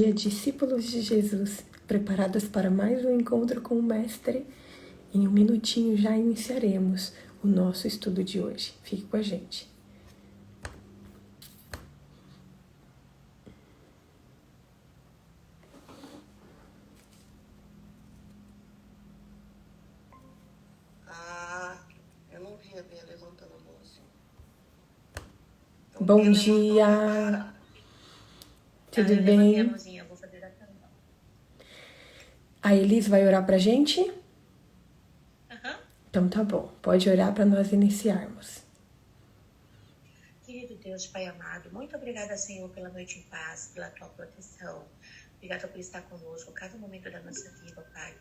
Discípulos de Jesus, preparados para mais um encontro com o Mestre? Em um minutinho já iniciaremos o nosso estudo de hoje. Fique com a gente. Eu não vi a Bia levantando a mão assim. Bom dia! Tudo eu bem? levantei a mãozinha, vou fazer a cama. A Elis vai orar pra gente? Então tá bom, pode orar para nós iniciarmos. Querido Deus, Pai amado, muito obrigada, Senhor, pela noite em paz, pela tua proteção. Obrigada por estar conosco a cada momento da nossa vida, Pai.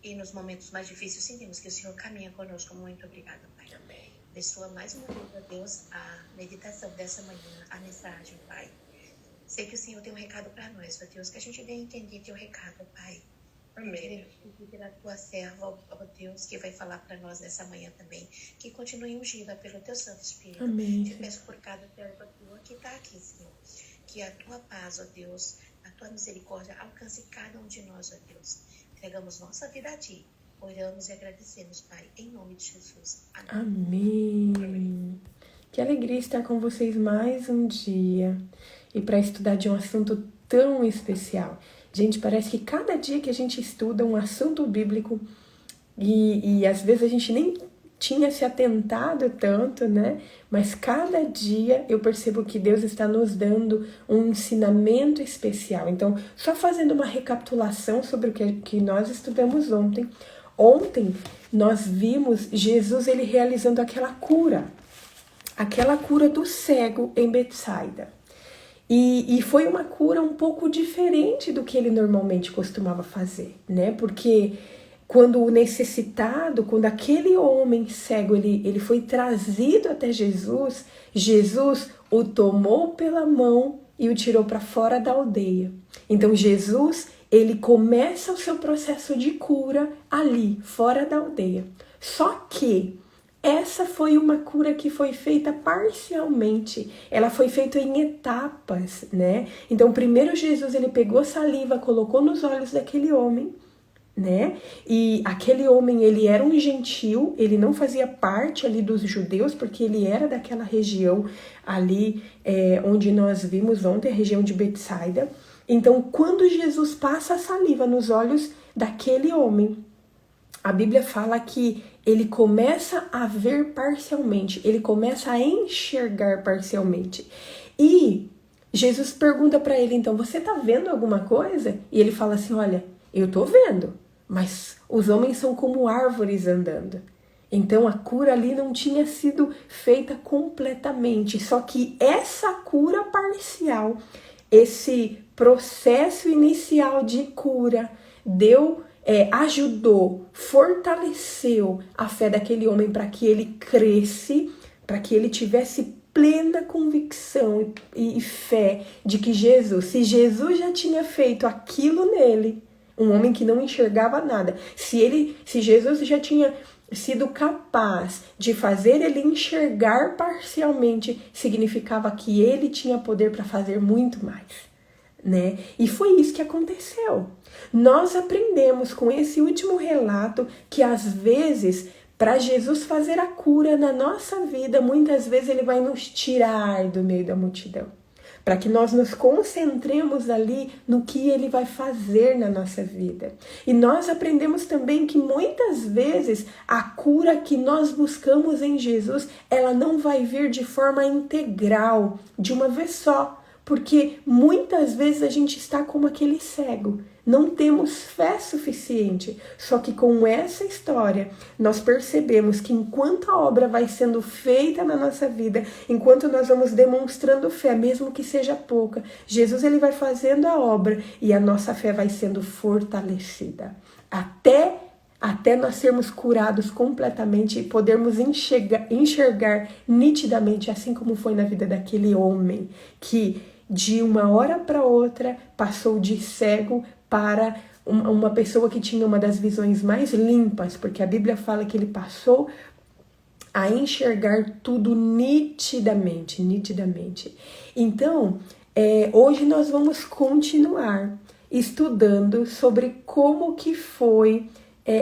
E nos momentos mais difíceis, sentimos que o Senhor caminha conosco. Muito obrigada, Pai. Amém. Abençoa mais uma vez, ó Deus, a meditação dessa manhã, a mensagem, Pai. Sei que o Senhor tem um recado para nós, ó Deus, que a gente venha entender teu recado, Pai. Amém. Pela tua serva, ó Deus, que vai falar para nós nessa manhã também, que continue ungida pelo teu Santo Espírito. Amém. Te peço por cada serva tua que está aqui, Senhor, que a tua paz, ó Deus, a tua misericórdia alcance cada um de nós, ó Deus. Entregamos nossa vida a ti, oramos e agradecemos, Pai, em nome de Jesus. Amém. Amém. Que alegria estar com vocês mais um dia e para estudar de um assunto tão especial. Gente, parece que cada dia que a gente estuda um assunto bíblico e às vezes a gente nem tinha se atentado tanto, né? Mas cada dia eu percebo que Deus está nos dando um ensinamento especial. Então, só fazendo uma recapitulação sobre o que nós estudamos ontem. Ontem nós vimos Jesus ele realizando aquela cura do cego em Betsaida. E foi uma cura um pouco diferente do que ele normalmente costumava fazer, né? Porque quando o necessitado, quando aquele homem cego, ele foi trazido até Jesus, Jesus o tomou pela mão e o tirou para fora da aldeia. Então Jesus, ele começa o seu processo de cura ali, fora da aldeia. Só que essa foi uma cura que foi feita parcialmente, ela foi feita em etapas, né? Então, primeiro Jesus, ele pegou saliva, colocou nos olhos daquele homem, né? E aquele homem, ele era um gentil, ele não fazia parte ali dos judeus, porque ele era daquela região ali onde nós vimos ontem, a região de Betsaida. Então, quando Jesus passa a saliva nos olhos daquele homem, a Bíblia fala que ele começa a ver parcialmente, ele começa a enxergar parcialmente. E Jesus pergunta para ele, então, você tá vendo alguma coisa? E ele fala assim, olha, eu tô vendo, mas os homens são como árvores andando. Então a cura ali não tinha sido feita completamente, só que essa cura parcial, esse processo inicial de cura, ajudou, fortaleceu a fé daquele homem para que ele cresce, para que ele tivesse plena convicção e fé de que se Jesus já tinha feito aquilo nele, um homem que não enxergava nada, se Jesus já tinha sido capaz de fazer ele enxergar parcialmente, significava que ele tinha poder para fazer muito mais. Né? E foi isso que aconteceu. Nós aprendemos com esse último relato que às vezes, para Jesus fazer a cura na nossa vida, muitas vezes ele vai nos tirar do meio da multidão, para que nós nos concentremos ali no que ele vai fazer na nossa vida. E nós aprendemos também que muitas vezes a cura que nós buscamos em Jesus, ela não vai vir de forma integral, de uma vez só. Porque muitas vezes a gente está como aquele cego, não temos fé suficiente. Só que com essa história, nós percebemos que enquanto a obra vai sendo feita na nossa vida, enquanto nós vamos demonstrando fé, mesmo que seja pouca, Jesus ele vai fazendo a obra e a nossa fé vai sendo fortalecida. Até nós sermos curados completamente e podermos enxergar nitidamente, assim como foi na vida daquele homem que de uma hora para outra passou de cego para uma pessoa que tinha uma das visões mais limpas, porque a Bíblia fala que ele passou a enxergar tudo nitidamente. Então, Hoje nós vamos continuar estudando sobre como que foi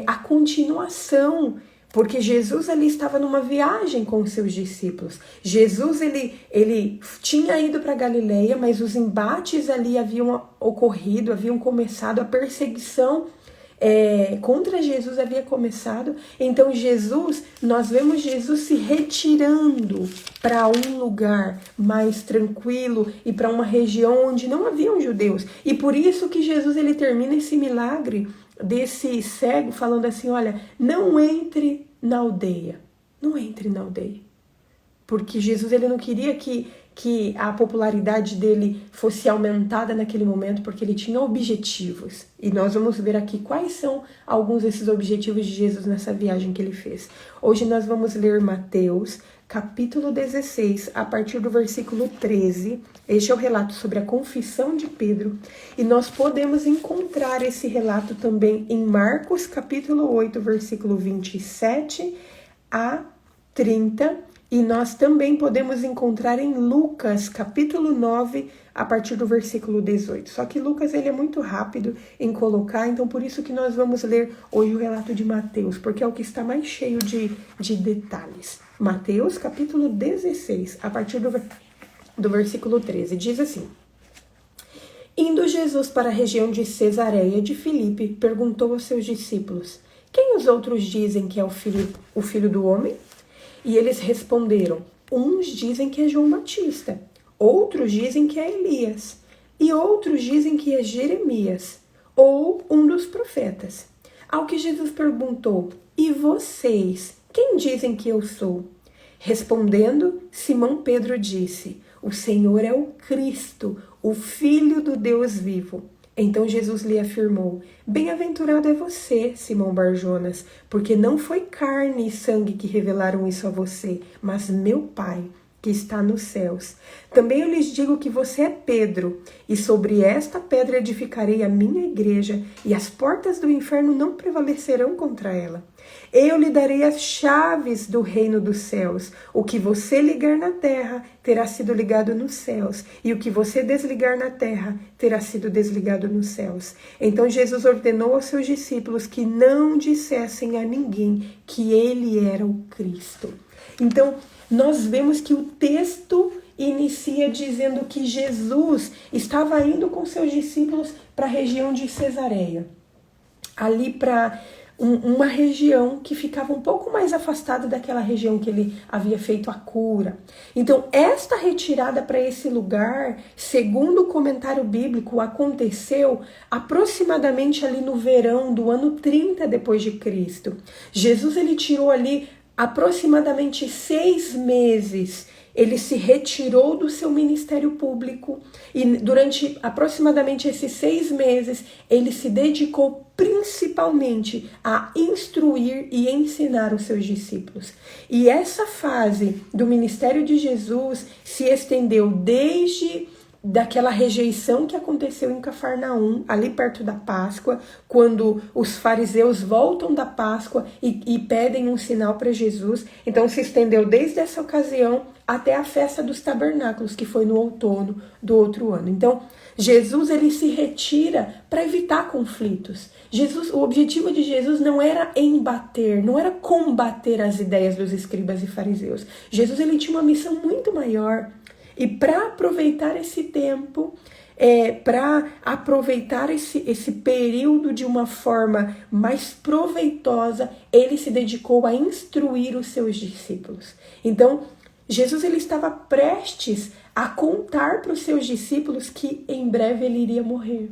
a continuação, porque Jesus ali estava numa viagem com os seus discípulos. Jesus ele tinha ido para Galileia, mas os embates ali haviam ocorrido, haviam começado, a perseguição contra Jesus havia começado. Então nós vemos Jesus se retirando para um lugar mais tranquilo e para uma região onde não haviam judeus. E por isso que Jesus ele termina esse milagre desse cego falando assim, olha, não entre na aldeia, não entre na aldeia. Porque Jesus ele não queria que a popularidade dele fosse aumentada naquele momento, porque ele tinha objetivos. E nós vamos ver aqui quais são alguns desses objetivos de Jesus nessa viagem que ele fez. Hoje nós vamos ler Mateus, capítulo 16, a partir do versículo 13. Este é o relato sobre a confissão de Pedro. E nós podemos encontrar esse relato também em Marcos, capítulo 8, versículo 27 a 30. E nós também podemos encontrar em Lucas, capítulo 9, a partir do versículo 18. Só que Lucas ele é muito rápido em colocar, então por isso que nós vamos ler hoje o relato de Mateus, porque é o que está mais cheio de detalhes. Mateus, capítulo 16, a partir do versículo 13, diz assim: Indo Jesus para a região de Cesareia de Filipe, perguntou aos seus discípulos, quem os outros dizem que é o filho do homem? E eles responderam, uns dizem que é João Batista, outros dizem que é Elias, e outros dizem que é Jeremias, ou um dos profetas. Ao que Jesus perguntou, e vocês, quem dizem que eu sou? Respondendo, Simão Pedro disse, o Senhor é o Cristo, o Filho do Deus vivo. Então Jesus lhe afirmou, bem-aventurado é você, Simão Barjonas, porque não foi carne e sangue que revelaram isso a você, mas meu Pai, que está nos céus. Também eu lhes digo que você é Pedro, e sobre esta pedra edificarei a minha igreja, e as portas do inferno não prevalecerão contra ela. Eu lhe darei as chaves do reino dos céus. O que você ligar na terra terá sido ligado nos céus, e o que você desligar na terra terá sido desligado nos céus. Então Jesus ordenou aos seus discípulos que não dissessem a ninguém que ele era o Cristo. Então, nós vemos que o texto inicia dizendo que Jesus estava indo com seus discípulos para a região de Cesareia, ali para uma região que ficava um pouco mais afastada daquela região que ele havia feito a cura. Então, esta retirada para esse lugar, segundo o comentário bíblico, aconteceu aproximadamente ali no verão do ano 30 depois de Cristo. Jesus ele tirou ali aproximadamente 6 meses. Ele se retirou do seu ministério público e durante aproximadamente esses 6 meses, ele se dedicou principalmente a instruir e ensinar os seus discípulos. E essa fase do ministério de Jesus se estendeu desde daquela rejeição que aconteceu em Cafarnaum, ali perto da Páscoa, quando os fariseus voltam da Páscoa e pedem um sinal para Jesus. Então se estendeu desde essa ocasião até a festa dos tabernáculos, que foi no outono do outro ano. Então Jesus ele se retira para evitar conflitos. O objetivo de Jesus não era embater, não era combater as ideias dos escribas e fariseus. Jesus ele tinha uma missão muito maior. E para aproveitar esse tempo, para aproveitar esse período de uma forma mais proveitosa, ele se dedicou a instruir os seus discípulos. Então, Jesus ele estava prestes a contar para os seus discípulos que em breve ele iria morrer.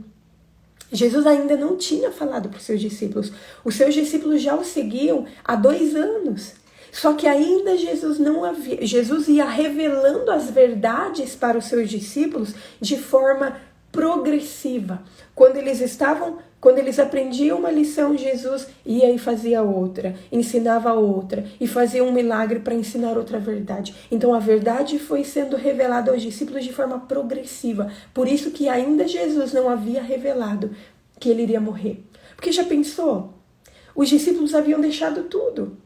Jesus ainda não tinha falado para os seus discípulos. Os seus discípulos já o seguiam há 2 anos. Só que ainda Jesus ia revelando as verdades para os seus discípulos de forma progressiva. Quando eles aprendiam uma lição, Jesus ia e fazia outra, ensinava outra e fazia um milagre para ensinar outra verdade. Então a verdade foi sendo revelada aos discípulos de forma progressiva. Por isso que ainda Jesus não havia revelado que ele iria morrer. Porque já pensou? Os discípulos haviam deixado tudo.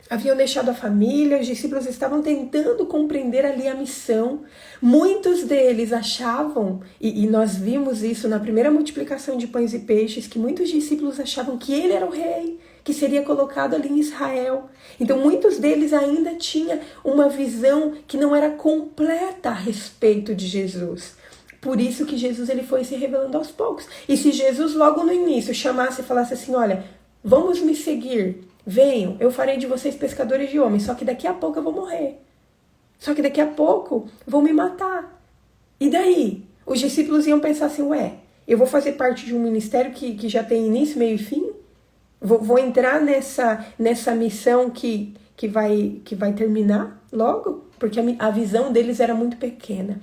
haviam deixado a família, os discípulos estavam tentando compreender ali a missão. Muitos deles achavam, e nós vimos isso na primeira multiplicação de pães e peixes, que muitos discípulos achavam que ele era o rei, que seria colocado ali em Israel. Então muitos deles ainda tinham uma visão que não era completa a respeito de Jesus. Por isso que Jesus ele foi se revelando aos poucos. E se Jesus logo no início chamasse e falasse assim, olha, vamos me seguir, venham, eu farei de vocês pescadores de homens, só que daqui a pouco eu vou morrer. Só que daqui a pouco vão me matar. E daí? Os discípulos iam pensar assim, eu vou fazer parte de um ministério que já tem início, meio e fim? Vou entrar nessa missão que vai terminar logo? Porque a visão deles era muito pequena.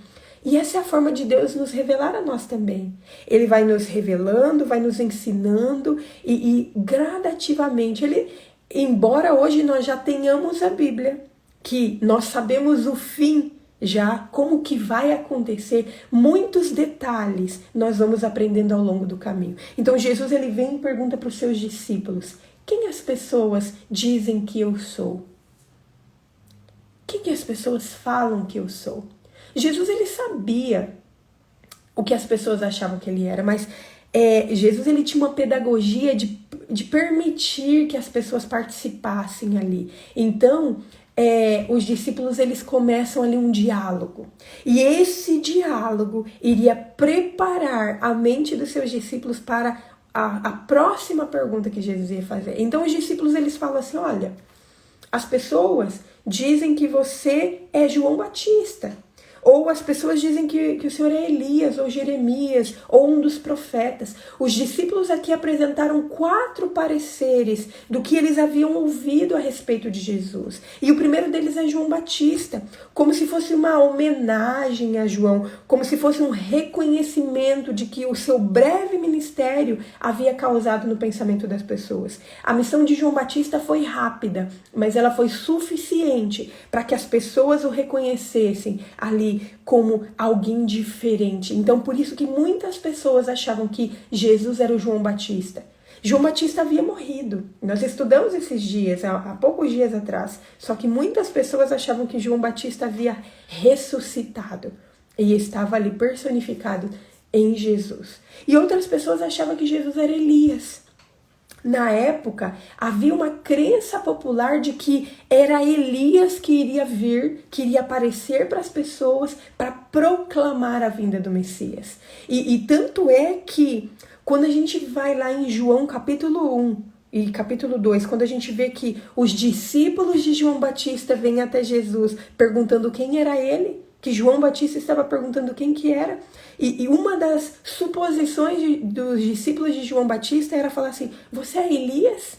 E essa é a forma de Deus nos revelar a nós também. Ele vai nos revelando, vai nos ensinando e gradativamente, embora hoje nós já tenhamos a Bíblia, que nós sabemos o fim já, como que vai acontecer, muitos detalhes nós vamos aprendendo ao longo do caminho. Então Jesus ele vem e pergunta para os seus discípulos, quem as pessoas dizem que eu sou? Quem que as pessoas falam que eu sou? Jesus ele sabia o que as pessoas achavam que ele era, mas Jesus ele tinha uma pedagogia de permitir que as pessoas participassem ali. Então, os discípulos eles começam ali um diálogo. E esse diálogo iria preparar a mente dos seus discípulos para a próxima pergunta que Jesus ia fazer. Então, os discípulos eles falam assim, olha, as pessoas dizem que você é João Batista. Ou as pessoas dizem que o Senhor é Elias, ou Jeremias, ou um dos profetas. Os discípulos aqui apresentaram 4 pareceres do que eles haviam ouvido a respeito de Jesus. E o primeiro deles é João Batista, como se fosse uma homenagem a João, como se fosse um reconhecimento de que o seu breve ministério havia causado no pensamento das pessoas. A missão de João Batista foi rápida, mas ela foi suficiente para que as pessoas o reconhecessem ali como alguém diferente. Então, por isso que muitas pessoas achavam que Jesus era o João Batista. João Batista havia morrido. Nós estudamos esses dias, há poucos dias atrás. Só que muitas pessoas achavam que João Batista havia ressuscitado e estava ali personificado em Jesus. E outras pessoas achavam que Jesus era Elias. Na época, havia uma crença popular de que era Elias que iria vir, que iria aparecer para as pessoas para proclamar a vinda do Messias. E tanto é que, quando a gente vai lá em João capítulo 1 e capítulo 2, quando a gente vê que os discípulos de João Batista vêm até Jesus perguntando quem era ele, que João Batista estava perguntando quem que era, e uma das suposições dos discípulos de João Batista era falar assim, você é Elias?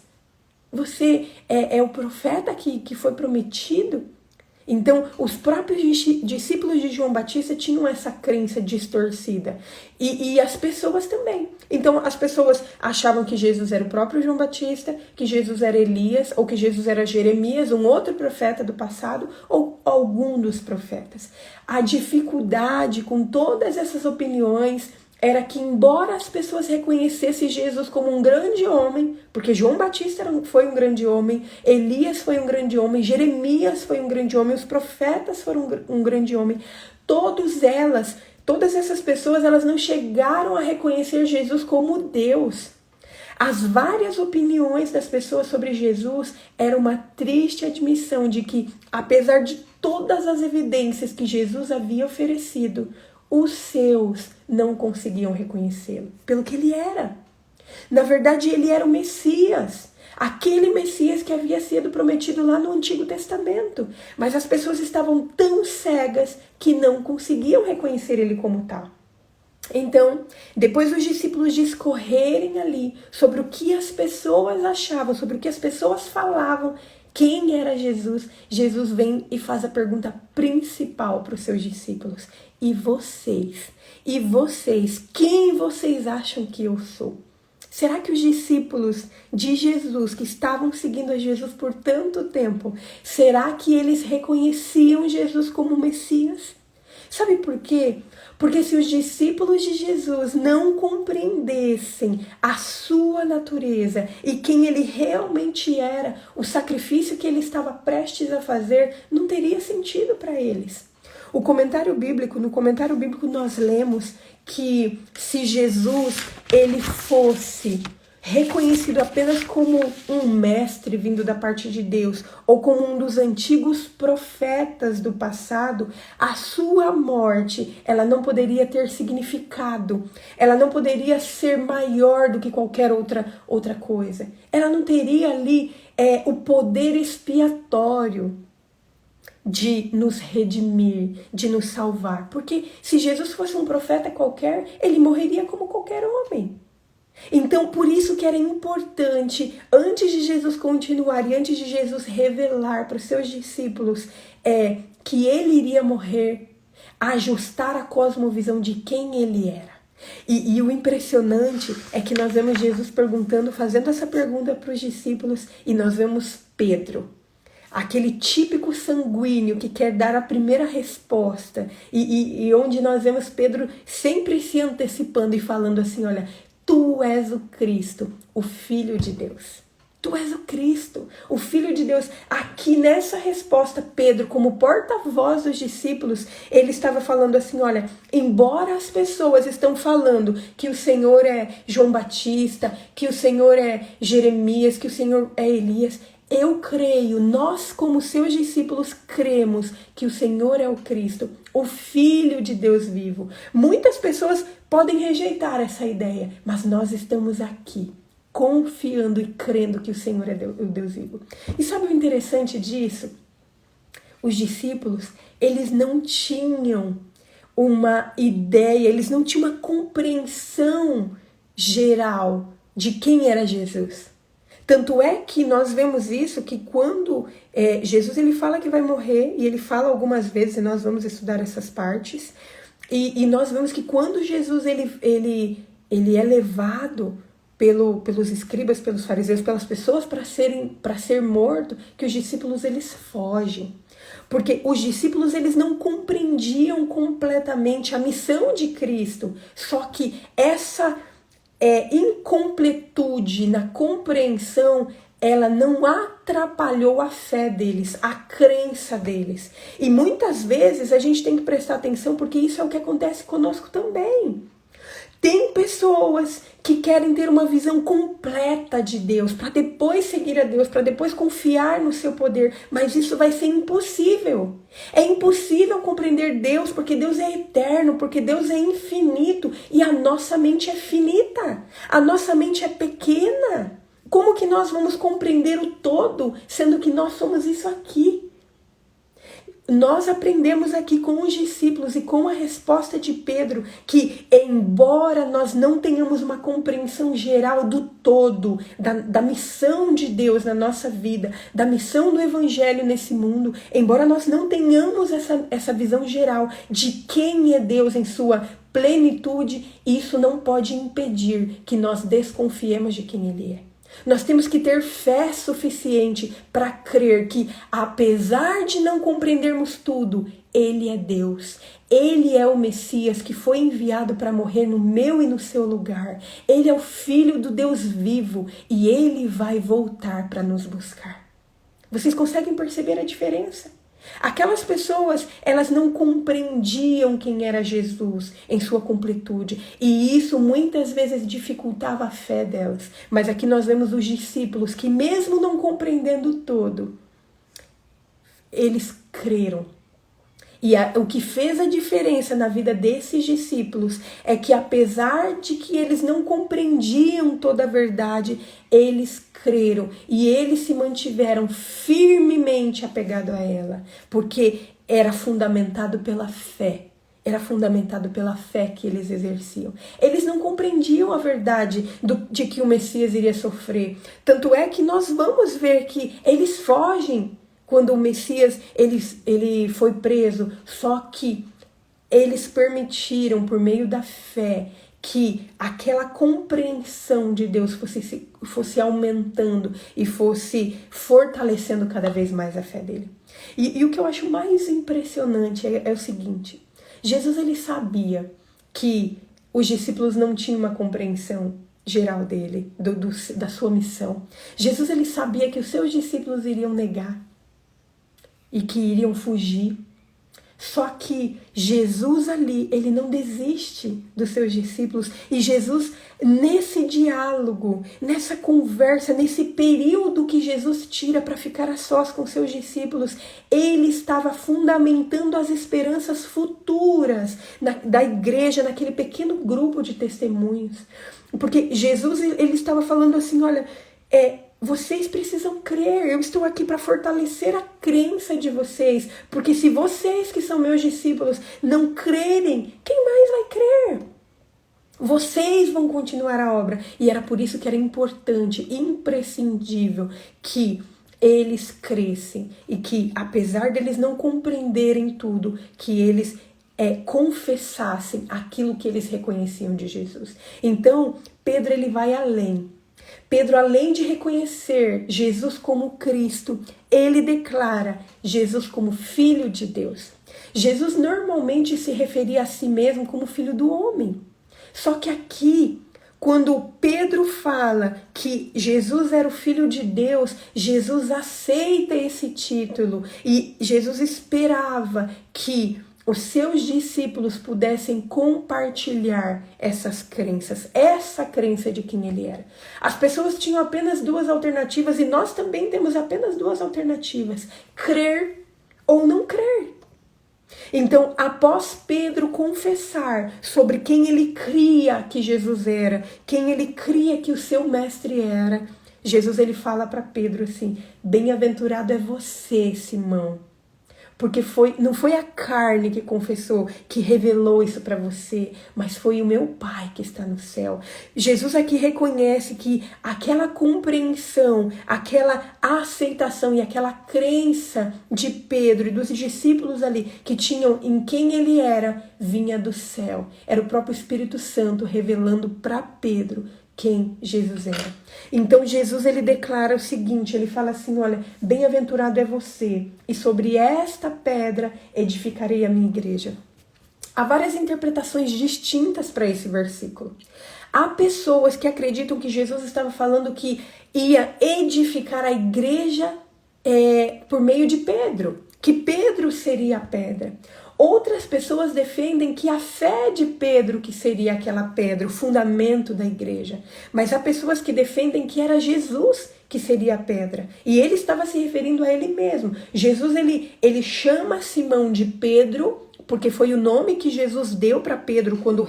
Você é o profeta que foi prometido? Então, os próprios discípulos de João Batista tinham essa crença distorcida. E as pessoas também. Então, as pessoas achavam que Jesus era o próprio João Batista, que Jesus era Elias, ou que Jesus era Jeremias, um outro profeta do passado, ou algum dos profetas. A dificuldade com todas essas opiniões era que, embora as pessoas reconhecessem Jesus como um grande homem, porque João Batista foi um grande homem, Elias foi um grande homem, Jeremias foi um grande homem, os profetas foram um grande homem, todas essas pessoas, elas não chegaram a reconhecer Jesus como Deus. As várias opiniões das pessoas sobre Jesus era uma triste admissão de que, apesar de todas as evidências que Jesus havia oferecido, os seus não conseguiam reconhecê-lo pelo que ele era. Na verdade, ele era o Messias, aquele Messias que havia sido prometido lá no Antigo Testamento. Mas as pessoas estavam tão cegas que não conseguiam reconhecer ele como tal. Então, depois dos discípulos discorrerem ali sobre o que as pessoas achavam, sobre o que as pessoas falavam, quem era Jesus, Jesus vem e faz a pergunta principal para os seus discípulos. E vocês? E vocês? Quem vocês acham que eu sou? Será que os discípulos de Jesus, que estavam seguindo a Jesus por tanto tempo, será que eles reconheciam Jesus como Messias? Sabe por quê? Porque se os discípulos de Jesus não compreendessem a sua natureza e quem ele realmente era, o sacrifício que ele estava prestes a fazer, não teria sentido para eles. No comentário bíblico nós lemos que se Jesus ele fosse reconhecido apenas como um mestre vindo da parte de Deus, ou como um dos antigos profetas do passado, a sua morte, ela não poderia ter significado, ela não poderia ser maior do que qualquer outra coisa. Ela não teria ali o poder expiatório de nos redimir, de nos salvar. Porque se Jesus fosse um profeta qualquer, ele morreria como qualquer homem. Então, por isso que era importante, antes de Jesus continuar e antes de Jesus revelar para os seus discípulos que ele iria morrer, ajustar a cosmovisão de quem ele era. E o impressionante é que nós vemos Jesus fazendo essa pergunta para os discípulos, e nós vemos Pedro, aquele típico sanguíneo que quer dar a primeira resposta, e onde nós vemos Pedro sempre se antecipando e falando assim, olha, tu és o Cristo, o Filho de Deus. Tu és o Cristo, o Filho de Deus. Aqui nessa resposta, Pedro, como porta-voz dos discípulos, ele estava falando assim, olha, embora as pessoas estão falando que o Senhor é João Batista, que o Senhor é Jeremias, que o Senhor é Elias, eu creio, nós como seus discípulos cremos que o Senhor é o Cristo, o Filho de Deus vivo. Muitas pessoas podem rejeitar essa ideia, mas nós estamos aqui, confiando e crendo que o Senhor é o Deus vivo. E sabe o interessante disso? Os discípulos, eles não tinham uma ideia, eles não tinham uma compreensão geral de quem era Jesus. Tanto é que nós vemos isso, que quando Jesus ele fala que vai morrer, e ele fala algumas vezes, e nós vamos estudar essas partes, e nós vemos que quando Jesus ele é levado pelos escribas, pelos fariseus, pelas pessoas para ser morto, que os discípulos eles fogem. Porque os discípulos eles não compreendiam completamente a missão de Cristo, só que essa incompletude na compreensão, ela não atrapalhou a fé deles, a crença deles. E muitas vezes a gente tem que prestar atenção, porque isso é o que acontece conosco também. Tem pessoas que querem ter uma visão completa de Deus, para depois seguir a Deus, para depois confiar no seu poder, mas isso vai ser impossível. É impossível compreender Deus, porque Deus é eterno, porque Deus é infinito, e a nossa mente é finita, a nossa mente é pequena. Como que nós vamos compreender o todo, sendo que nós somos isso aqui? Nós aprendemos aqui com os discípulos e com a resposta de Pedro que, embora nós não tenhamos uma compreensão geral do todo, da missão de Deus na nossa vida, da missão do Evangelho nesse mundo, embora nós não tenhamos essa visão geral de quem é Deus em sua plenitude, isso não pode impedir que nós desconfiemos de quem Ele é. Nós temos que ter fé suficiente para crer que, apesar de não compreendermos tudo, Ele é Deus. Ele é o Messias que foi enviado para morrer no meu e no seu lugar. Ele é o Filho do Deus vivo e Ele vai voltar para nos buscar. Vocês conseguem perceber a diferença? Aquelas pessoas, elas não compreendiam quem era Jesus em sua completude, e isso muitas vezes dificultava a fé delas. Mas aqui nós vemos os discípulos que, mesmo não compreendendo todo, eles creram. E o que fez a diferença na vida desses discípulos é que, apesar de que eles não compreendiam toda a verdade, eles creram e eles se mantiveram firmemente apegados a ela, porque era fundamentado pela fé. Era fundamentado pela fé que eles exerciam. Eles não compreendiam a verdade de que o Messias iria sofrer. Tanto é que nós vamos ver que eles fogem quando o Messias ele foi preso, só que eles permitiram, por meio da fé, que aquela compreensão de Deus fosse aumentando e fosse fortalecendo cada vez mais a fé dele. E o que eu acho mais impressionante é o seguinte: Jesus ele sabia que os discípulos não tinham uma compreensão geral dele, da sua missão. Jesus ele sabia que os seus discípulos iriam negar e que iriam fugir. Só que Jesus ali, ele não desiste dos seus discípulos. E Jesus, nesse diálogo, nessa conversa, nesse período que Jesus tira para ficar a sós com seus discípulos, ele estava fundamentando as esperanças futuras da igreja, naquele pequeno grupo de testemunhos. Porque Jesus, ele estava falando assim, olha, vocês precisam crer, eu estou aqui para fortalecer a crença de vocês, porque se vocês que são meus discípulos não crerem, quem mais vai crer? Vocês vão continuar a obra. E era por isso que era importante, imprescindível, que eles crescem e que, apesar deles não compreenderem tudo, que eles confessassem aquilo que eles reconheciam de Jesus. Então, Pedro ele vai além. Pedro, além de reconhecer Jesus como Cristo, ele declara Jesus como Filho de Deus. Jesus normalmente se referia a si mesmo como Filho do homem. Só que aqui, quando Pedro fala que Jesus era o Filho de Deus, Jesus aceita esse título e Jesus esperava que os seus discípulos pudessem compartilhar essas crenças, essa crença de quem ele era. As pessoas tinham apenas duas alternativas e nós também temos apenas duas alternativas: crer ou não crer. Então, após Pedro confessar sobre quem ele cria que Jesus era, quem ele cria que o seu mestre era, Jesus ele fala para Pedro assim: bem-aventurado é você, Simão. Porque não foi a carne que confessou, que revelou isso para você, mas foi o meu Pai que está no céu. Jesus aqui reconhece que aquela compreensão, aquela aceitação e aquela crença de Pedro e dos discípulos ali, que tinham em quem ele era, vinha do céu. Era o próprio Espírito Santo revelando para Pedro quem Jesus era. Então Jesus ele declara o seguinte, ele fala assim, olha, bem-aventurado é você, e sobre esta pedra edificarei a minha igreja. Há várias interpretações distintas para esse versículo. Há pessoas que acreditam que Jesus estava falando que ia edificar a igreja por meio de Pedro, que Pedro seria a pedra. Outras pessoas defendem que a fé de Pedro que seria aquela pedra, o fundamento da igreja. Mas há pessoas que defendem que era Jesus que seria a pedra. E ele estava se referindo a ele mesmo. Jesus, ele chama Simão de Pedro, porque foi o nome que Jesus deu para Pedro quando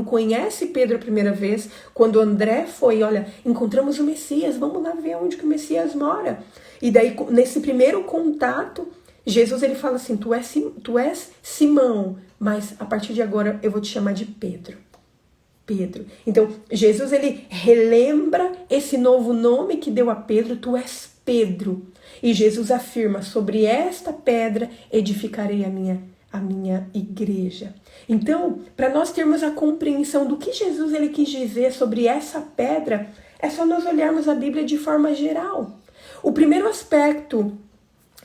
conhece Pedro a primeira vez, quando André foi, olha, encontramos o Messias, vamos lá ver onde que o Messias mora. E daí, nesse primeiro contato, Jesus ele fala assim, tu és Simão, mas a partir de agora eu vou te chamar de Pedro. Pedro. Então, Jesus ele relembra esse novo nome que deu a Pedro, tu és Pedro. E Jesus afirma, sobre esta pedra edificarei a minha igreja. Então, para nós termos a compreensão do que Jesus ele quis dizer sobre essa pedra, é só nós olharmos a Bíblia de forma geral. O primeiro aspecto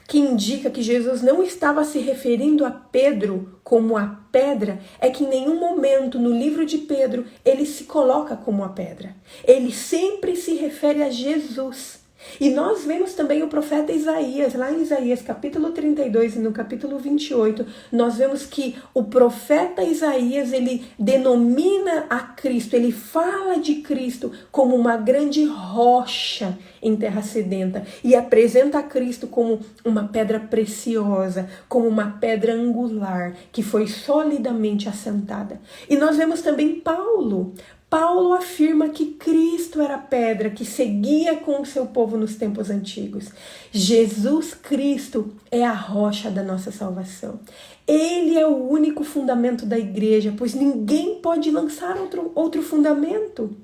que indica que Jesus não estava se referindo a Pedro como a pedra, é que em nenhum momento no livro de Pedro ele se coloca como a pedra. Ele sempre se refere a Jesus. E nós vemos também o profeta Isaías, lá em Isaías capítulo 32 e no capítulo 28, nós vemos que o profeta Isaías, ele denomina a Cristo, ele fala de Cristo como uma grande rocha em terra sedenta e apresenta a Cristo como uma pedra preciosa, como uma pedra angular que foi solidamente assentada. E nós vemos também Paulo afirma que Cristo era a pedra que seguia com o seu povo nos tempos antigos. Jesus Cristo é a rocha da nossa salvação. Ele é o único fundamento da igreja, pois ninguém pode lançar outro fundamento.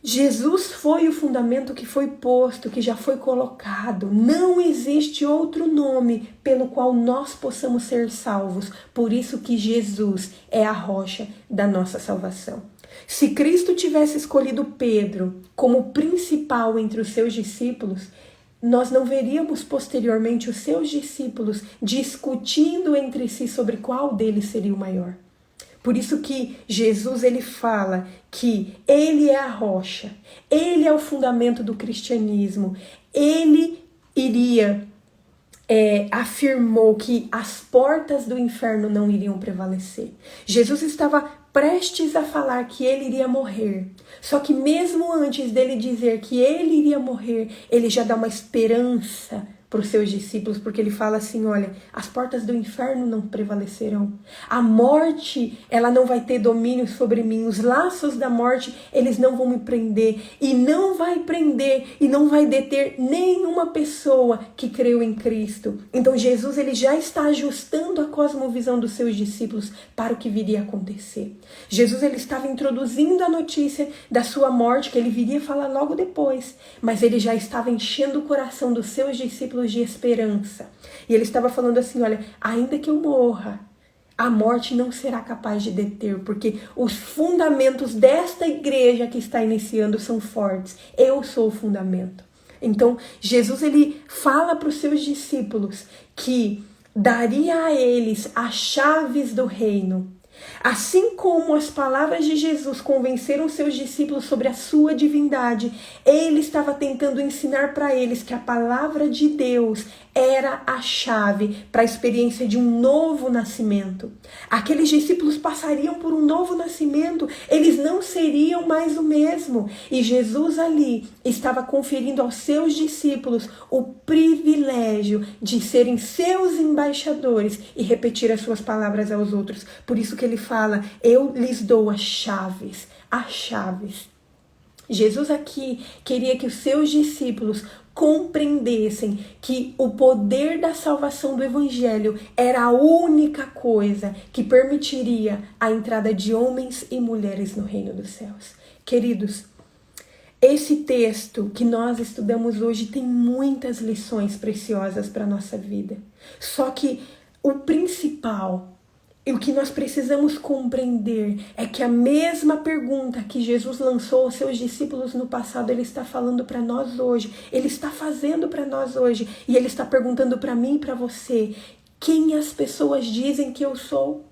Jesus foi o fundamento que foi posto, que já foi colocado. Não existe outro nome pelo qual nós possamos ser salvos. Por isso que Jesus é a rocha da nossa salvação. Se Cristo tivesse escolhido Pedro como principal entre os seus discípulos, nós não veríamos posteriormente os seus discípulos discutindo entre si sobre qual deles seria o maior. Por isso que Jesus ele fala que ele é a rocha, ele é o fundamento do cristianismo, ele afirmou que as portas do inferno não iriam prevalecer. Jesus estava prestes a falar que ele iria morrer. Só que mesmo antes dele dizer que ele iria morrer, ele já dá uma esperança para os seus discípulos, porque ele fala assim, olha, as portas do inferno não prevalecerão. A morte, ela não vai ter domínio sobre mim. Os laços da morte, eles não vão me prender. E não vai prender e não vai deter nenhuma pessoa que creu em Cristo. Então Jesus, ele já está ajustando a cosmovisão dos seus discípulos para o que viria a acontecer. Jesus, ele estava introduzindo a notícia da sua morte, que ele viria falar logo depois. Mas ele já estava enchendo o coração dos seus discípulos de esperança. E ele estava falando assim, olha, ainda que eu morra, a morte não será capaz de deter, porque os fundamentos desta igreja que está iniciando são fortes. Eu sou o fundamento. Então, Jesus, ele fala para os seus discípulos que daria a eles as chaves do reino. Assim como as palavras de Jesus convenceram seus discípulos sobre a sua divindade, ele estava tentando ensinar para eles que a palavra de Deus era a chave para a experiência de um novo nascimento. Aqueles discípulos passariam por um novo nascimento, eles não seriam mais o mesmo. E Jesus ali estava conferindo aos seus discípulos o privilégio de serem seus embaixadores e repetir as suas palavras aos outros. Por isso que ele fala, eu lhes dou as chaves, as chaves. Jesus aqui queria que os seus discípulos compreendessem que o poder da salvação do Evangelho era a única coisa que permitiria a entrada de homens e mulheres no reino dos céus. Queridos, esse texto que nós estudamos hoje tem muitas lições preciosas para a nossa vida. Só que o principal e o que nós precisamos compreender é que a mesma pergunta que Jesus lançou aos seus discípulos no passado, ele está falando para nós hoje. Ele está fazendo para nós hoje. E ele está perguntando para mim e para você, quem as pessoas dizem que eu sou?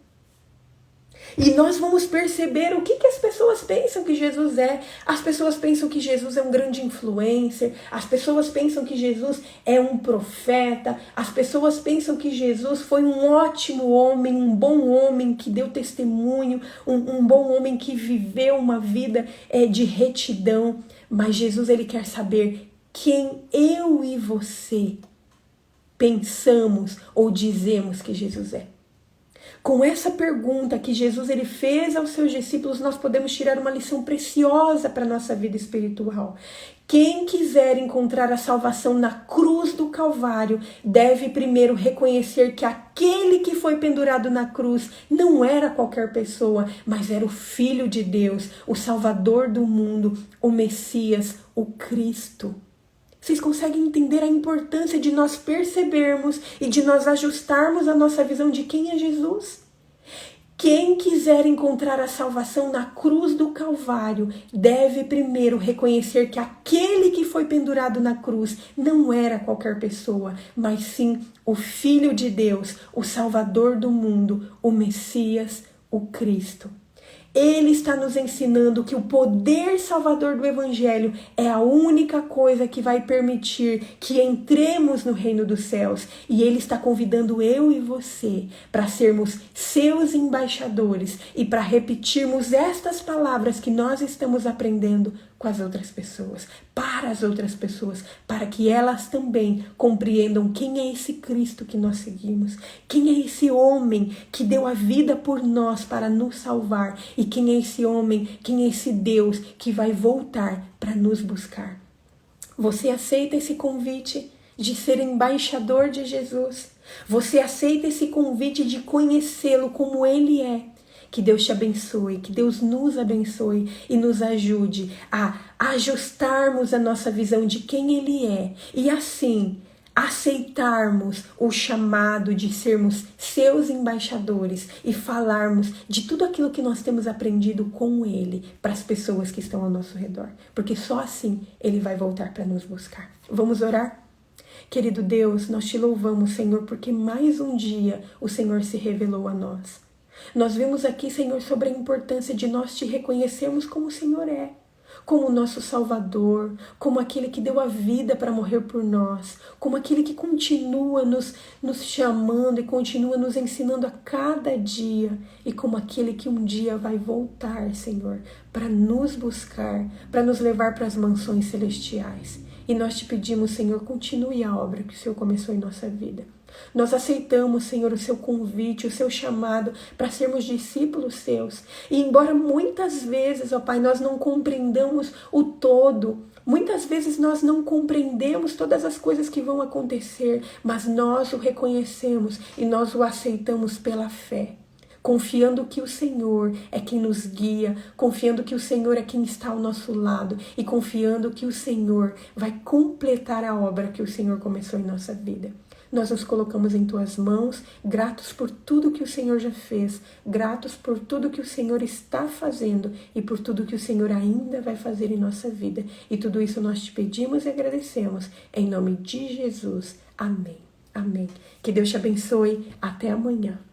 E nós vamos perceber o que as pessoas pensam que Jesus é. As pessoas pensam que Jesus é um grande influencer. As pessoas pensam que Jesus é um profeta. As pessoas pensam que Jesus foi um ótimo homem, um bom homem que deu testemunho, um bom homem que viveu uma vida de retidão. Mas Jesus, ele quer saber quem eu e você pensamos ou dizemos que Jesus é. Com essa pergunta que Jesus ele fez aos seus discípulos, nós podemos tirar uma lição preciosa para a nossa vida espiritual. Quem quiser encontrar a salvação na cruz do Calvário, deve primeiro reconhecer que aquele que foi pendurado na cruz não era qualquer pessoa, mas era o Filho de Deus, o Salvador do mundo, o Messias, o Cristo. Vocês conseguem entender a importância de nós percebermos e de nós ajustarmos a nossa visão de quem é Jesus? Quem quiser encontrar a salvação na cruz do Calvário, deve primeiro reconhecer que aquele que foi pendurado na cruz não era qualquer pessoa, mas sim o Filho de Deus, o Salvador do mundo, o Messias, o Cristo. Ele está nos ensinando que o poder salvador do Evangelho é a única coisa que vai permitir que entremos no reino dos céus. E ele está convidando eu e você para sermos seus embaixadores e para repetirmos estas palavras que nós estamos aprendendo com as outras pessoas, para as outras pessoas, para que elas também compreendam quem é esse Cristo que nós seguimos, quem é esse homem que deu a vida por nós para nos salvar e quem é esse homem, quem é esse Deus que vai voltar para nos buscar. Você aceita esse convite de ser embaixador de Jesus? Você aceita esse convite de conhecê-lo como ele é? Que Deus te abençoe, que Deus nos abençoe e nos ajude a ajustarmos a nossa visão de quem Ele é e assim aceitarmos o chamado de sermos seus embaixadores e falarmos de tudo aquilo que nós temos aprendido com Ele para as pessoas que estão ao nosso redor, porque só assim Ele vai voltar para nos buscar. Vamos orar? Querido Deus, nós te louvamos, Senhor, porque mais um dia o Senhor se revelou a nós. Nós vimos aqui, Senhor, sobre a importância de nós te reconhecermos como o Senhor é, como o nosso Salvador, como aquele que deu a vida para morrer por nós, como aquele que continua nos chamando e continua nos ensinando a cada dia, e como aquele que um dia vai voltar, Senhor, para nos buscar, para nos levar para as mansões celestiais. E nós te pedimos, Senhor, continue a obra que o Senhor começou em nossa vida. Nós aceitamos, Senhor, o seu convite, o seu chamado para sermos discípulos seus. E embora muitas vezes, ó Pai, nós não compreendamos o todo, muitas vezes nós não compreendemos todas as coisas que vão acontecer, mas nós o reconhecemos e nós o aceitamos pela fé. Confiando que o Senhor é quem nos guia, confiando que o Senhor é quem está ao nosso lado e confiando que o Senhor vai completar a obra que o Senhor começou em nossa vida. Nós nos colocamos em Tuas mãos, gratos por tudo que o Senhor já fez, gratos por tudo que o Senhor está fazendo e por tudo que o Senhor ainda vai fazer em nossa vida. E tudo isso nós te pedimos e agradecemos. Em nome de Jesus. Amém. Amém. Que Deus te abençoe. Até amanhã.